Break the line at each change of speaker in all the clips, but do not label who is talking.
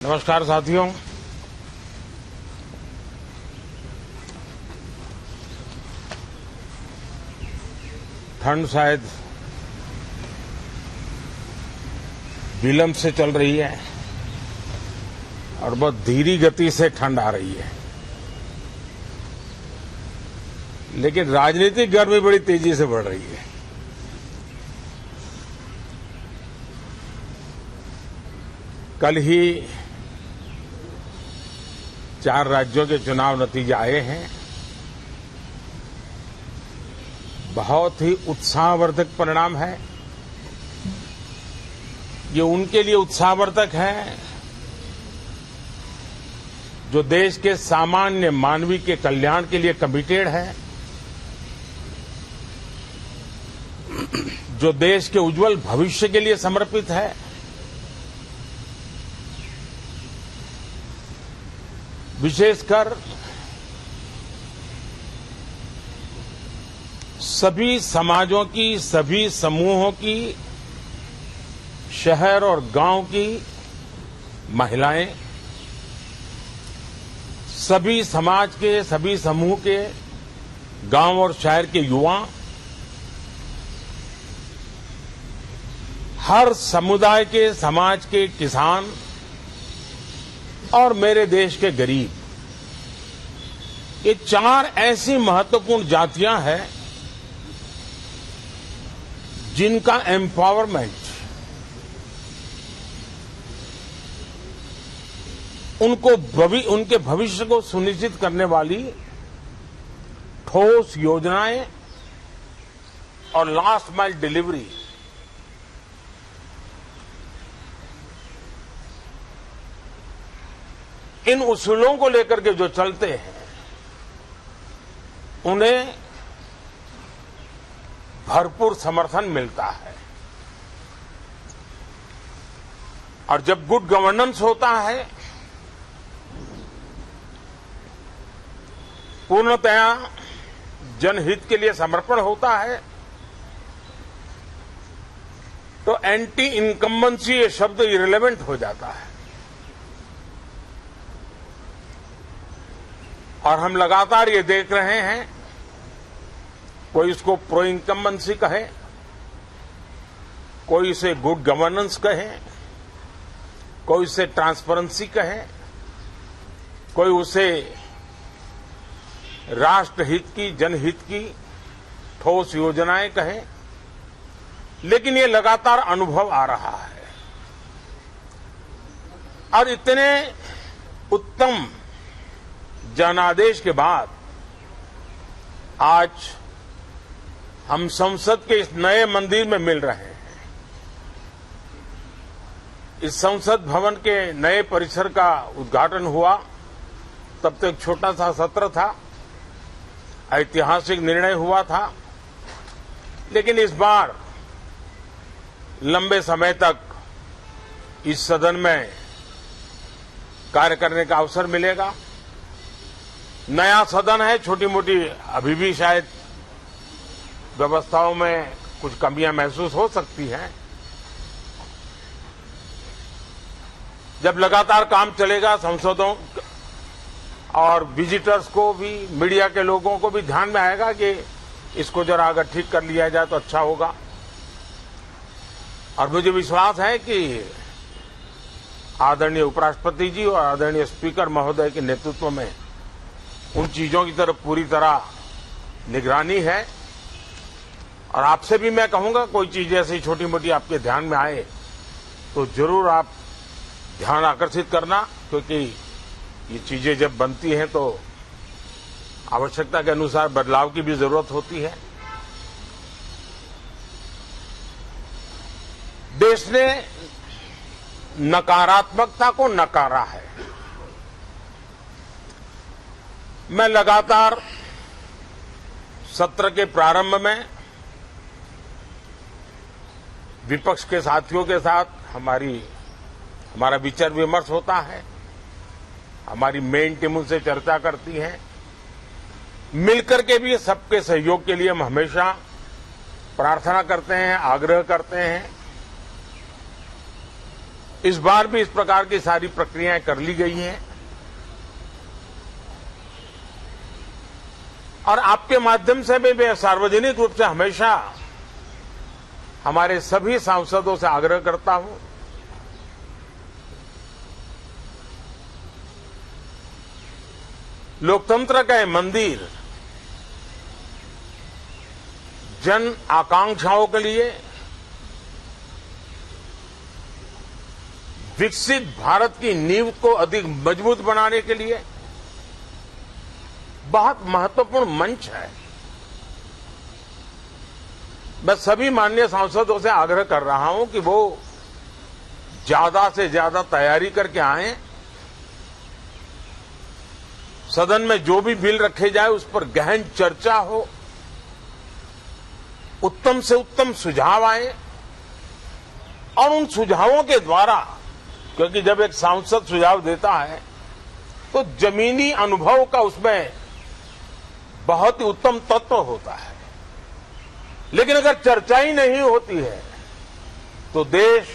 नमस्कार साथियों। ठंड शायद विलंब से चल रही है और बहुत धीमी गति से ठंड आ रही है, लेकिन राजनीतिक गर्मी बड़ी तेजी से बढ़ रही है। कल ही 4 राज्यों के चुनाव नतीजे आए हैं। बहुत ही उत्साहवर्धक परिणाम है। ये उनके लिए उत्साहवर्धक है जो देश के सामान्य मानवी के कल्याण के लिए कमिटेड है, जो देश के उज्जवल भविष्य के लिए समर्पित है, विशेषकर सभी समाजों की, सभी समूहों की, शहर और गांव की महिलाएं, सभी समाज के, सभी समूह के, गांव और शहर के युवा, हर समुदाय के, समाज के किसान और मेरे देश के गरीब, ये 4 ऐसी महत्वपूर्ण जातियां हैं जिनका एम्पावरमेंट, उनके भविष्य को सुनिश्चित करने वाली ठोस योजनाएं और लास्ट माइल डिलीवरी, इन उसूलों को लेकर के जो चलते हैं उन्हें भरपूर समर्थन मिलता है। और जब गुड गवर्नेंस होता है, पूर्णतया जनहित के लिए समर्पण होता है, तो एंटी इनकम्बेंसी ये शब्द इररिलेवेंट हो जाता है। और हम लगातार ये देख रहे हैं, कोई इसको प्रो इनकम्बेंसी कहे, कोई इसे गुड गवर्नेंस कहे, कोई इसे ट्रांसपेरेंसी कहे, कोई उसे राष्ट्रहित की, जनहित की ठोस योजनाएं कहे, लेकिन ये लगातार अनुभव आ रहा है। और इतने उत्तम जनादेश के बाद आज हम संसद के इस नए मंदिर में मिल रहे हैं। इस संसद भवन के नए परिसर का उद्घाटन हुआ, तब तो एक छोटा सा सत्र था, ऐतिहासिक निर्णय हुआ था, लेकिन इस बार लंबे समय तक इस सदन में कार्य करने का अवसर मिलेगा। नया सदन है, छोटी मोटी अभी भी शायद व्यवस्थाओं में कुछ कमियां महसूस हो सकती हैं। जब लगातार काम चलेगा, सांसदों और विजिटर्स को भी, मीडिया के लोगों को भी ध्यान में आएगा कि इसको जरा अगर ठीक कर लिया जाए तो अच्छा होगा। और मुझे विश्वास है कि आदरणीय उपराष्ट्रपति जी और आदरणीय स्पीकर महोदय के नेतृत्व में उन चीजों की तरफ पूरी तरह निगरानी है। और आपसे भी मैं कहूंगा, कोई चीज ऐसी छोटी मोटी आपके ध्यान में आए तो जरूर आप ध्यान आकर्षित करना, क्योंकि ये चीजें जब बनती हैं तो आवश्यकता के अनुसार बदलाव की भी जरूरत होती है। देश ने नकारात्मकता को नकारा है। मैं लगातार सत्र के प्रारंभ में विपक्ष के साथियों के साथ हमारा विचार विमर्श होता है, हमारी मेन टीम उनसे चर्चा करती है। मिलकर के भी सबके सहयोग के लिए हम हमेशा प्रार्थना करते हैं, आग्रह करते हैं। इस बार भी इस प्रकार की सारी प्रक्रियाएं कर ली गई हैं और आपके माध्यम से भी मैं सार्वजनिक रूप से हमेशा हमारे सभी सांसदों से आग्रह करता हूं लोकतंत्र का ये मंदिर जन आकांक्षाओं के लिए विकसित भारत की नींव को अधिक मजबूत बनाने के लिए बहुत महत्वपूर्ण मंच है। मैं सभी माननीय सांसदों से आग्रह कर रहा हूं कि वो ज्यादा से ज्यादा तैयारी करके आएं, सदन में जो भी बिल रखे जाए उस पर गहन चर्चा हो, उत्तम से उत्तम सुझाव आए और उन सुझावों के द्वारा, क्योंकि जब एक सांसद सुझाव देता है तो जमीनी अनुभव का उसमें बहुत ही उत्तम तत्व होता है, लेकिन अगर चर्चा ही नहीं होती है तो देश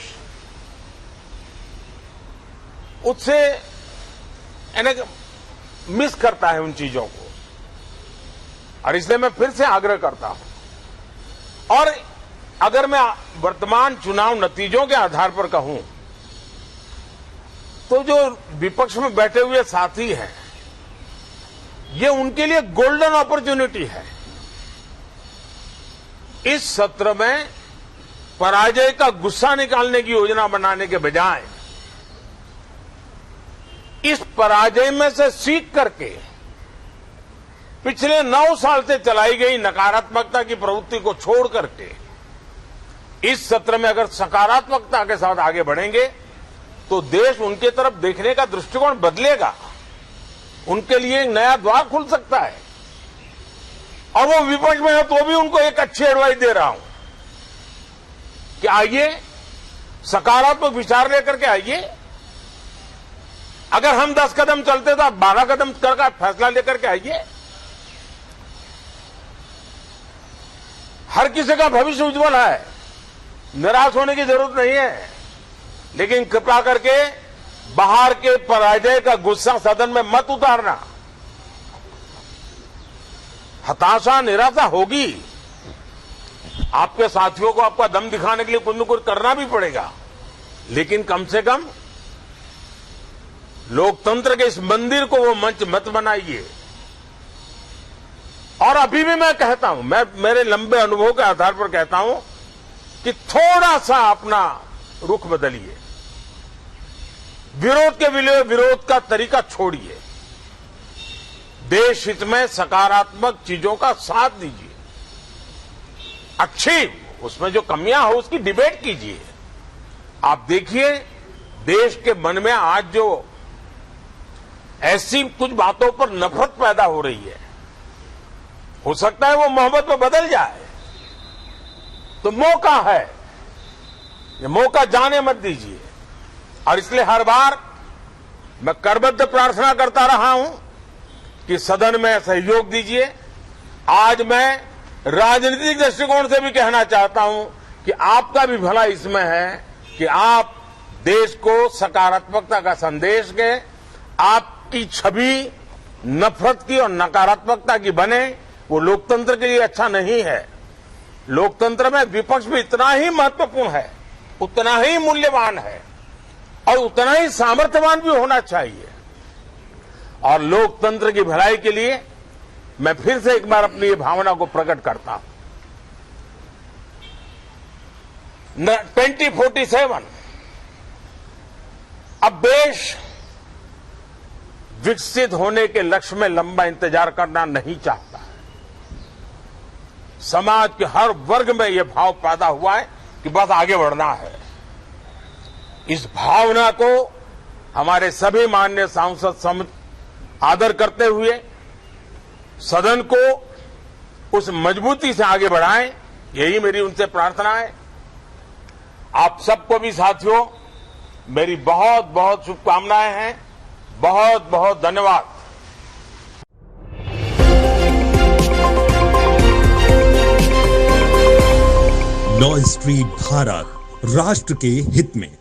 उससे मिस करता है उन चीजों को। और इसलिए मैं फिर से आग्रह करता हूं और अगर मैं वर्तमान चुनाव नतीजों के आधार पर कहूं तो जो विपक्ष में बैठे हुए साथी हैं ये उनके लिए गोल्डन अपॉर्चुनिटी है। इस सत्र में पराजय का गुस्सा निकालने की योजना बनाने के बजाय इस पराजय में से सीख करके पिछले 9 साल से चलाई गई नकारात्मकता की प्रवृत्ति को छोड़ करके इस सत्र में अगर सकारात्मकता के साथ आगे बढ़ेंगे तो देश उनके तरफ देखने का दृष्टिकोण बदलेगा, उनके लिए एक नया द्वार खुल सकता है। और वो विपक्ष में है तो भी उनको एक अच्छी एडवाइस दे रहा हूं कि आइए सकारात्मक विचार लेकर के आइए। अगर हम 10 कदम चलते तो आप 12 कदम करके फैसला लेकर के आइए। हर किसी का भविष्य उज्जवल है, निराश होने की जरूरत नहीं है, लेकिन कृपा करके बाहर के पराजय का गुस्सा सदन में मत उतारना। हताशा निराशा होगी, आपके साथियों को आपका दम दिखाने के लिए कुछ न कुछ करना भी पड़ेगा, लेकिन कम से कम लोकतंत्र के इस मंदिर को वो मंच मत बनाइए। और अभी भी मैं कहता हूं, मैं मेरे लंबे अनुभव के आधार पर कहता हूं कि थोड़ा सा अपना रुख बदलिए, विरोध के लिए विरोध का तरीका छोड़िए, देश हित में सकारात्मक चीजों का साथ दीजिए, अच्छी उसमें जो कमियां हो उसकी डिबेट कीजिए। आप देखिए देश के मन में आज जो ऐसी कुछ बातों पर नफरत पैदा हो रही है, हो सकता है वो मोहब्बत में बदल जाए, तो मौका है, ये मौका जाने मत दीजिए। और इसलिए हर बार मैं करबद्ध प्रार्थना करता रहा हूं कि सदन में सहयोग दीजिए। आज मैं राजनीतिक दृष्टिकोण से भी कहना चाहता हूं कि आपका भी भला इसमें है कि आप देश को सकारात्मकता का संदेश दें, आपकी छवि नफरत की और नकारात्मकता की बने, वो लोकतंत्र के लिए अच्छा नहीं है। लोकतंत्र में विपक्ष भी इतना ही महत्वपूर्ण है, उतना ही मूल्यवान है और उतना ही सामर्थ्यवान भी होना चाहिए। और लोकतंत्र की भलाई के लिए मैं फिर से एक बार अपनी ये भावना को प्रकट करता हूं। 2047 अब देश विकसित होने के लक्ष्य में लंबा इंतजार करना नहीं चाहता है। समाज के हर वर्ग में यह भाव पैदा हुआ है कि बस आगे बढ़ना है। इस भावना को हमारे सभी माननीय सांसद आदर करते हुए सदन को उस मजबूती से आगे बढ़ाएं, यही मेरी उनसे प्रार्थना है। आप सबको भी साथियों मेरी बहुत बहुत शुभकामनाएं हैं। बहुत बहुत धन्यवाद।
नौ स्ट्रीट भारत, राष्ट्र के हित में।